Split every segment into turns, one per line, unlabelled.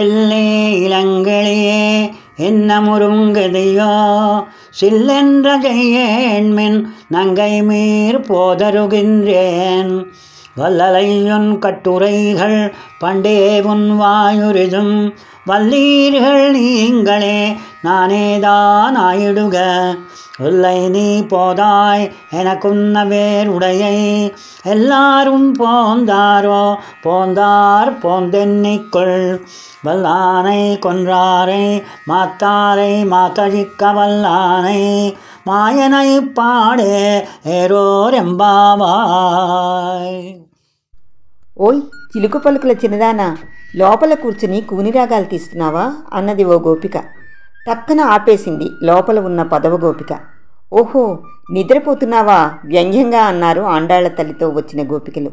எல்லே இளங்கிளியே என்ன முருங்கதையோ சில்லென்ற செய்யேன்மின் நங்கை மீர் போதருகின்றேன். வல்லலையுன் கட்டுரைகள் பண்டே உன் வாயுரிதும் வல்லீர்கள் நீங்களே நானேதான் ஆயிடுக. இல்லை நீ போதாய் எனக்குன்ன வேறுடையை எல்லாரும் போந்தாரோ போந்தார் போந்தென்னிக்குள். வல்லானை கொன்றாரை மாத்தாரை மாத்தழிக்க வல்லானை మాయనై పాడే ఏరోరెంబావాయ్.
ఓయ్ చిలుకు పలుకుల చిన్నదానా, లోపల కూర్చుని కూనిరాగాలు తీస్తున్నావా అన్నది ఓ గోపిక. టక్కన ఆపేసింది లోపల ఉన్న పదవ గోపిక. ఓహో నిద్రపోతున్నావా వ్యంగ్యంగా అన్నారు ఆండాళ్ల తల్లితో వచ్చిన గోపికలు.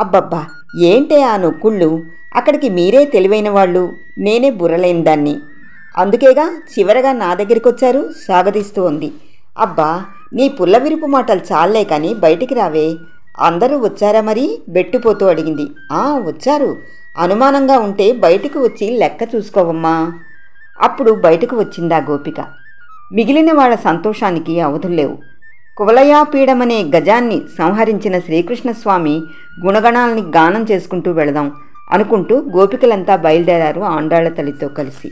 అబ్బబ్బా ఏంటే ఆ నొక్కుళ్ళు, అక్కడికి మీరే తెలివైన వాళ్ళు, నేనే బుర్రలేని దాన్ని, అందుకేగా చివరగా నా దగ్గరికి వచ్చారు సాగదీస్తూ ఉంది. అబ్బా నీ పుల్ల విరుపు మాటలు చాలే కానీ బయటికి రావే. అందరూ వచ్చారా మరి బెట్టుపోతూ అడిగింది. వచ్చారు, అనుమానంగా ఉంటే బయటకు వచ్చి లెక్క చూసుకోవమ్మా. అప్పుడు బయటకు వచ్చిందా గోపిక. మిగిలిన వాళ్ళ సంతోషానికి అవధుల్లేవు. కువలయాపీడమనే గజాన్ని సంహరించిన శ్రీకృష్ణస్వామి గుణగణాలని గానం చేసుకుంటూ వెళదాం అనుకుంటూ గోపికలంతా బయలుదేరారు ఆండాళ్ల తల్లితో కలిసి.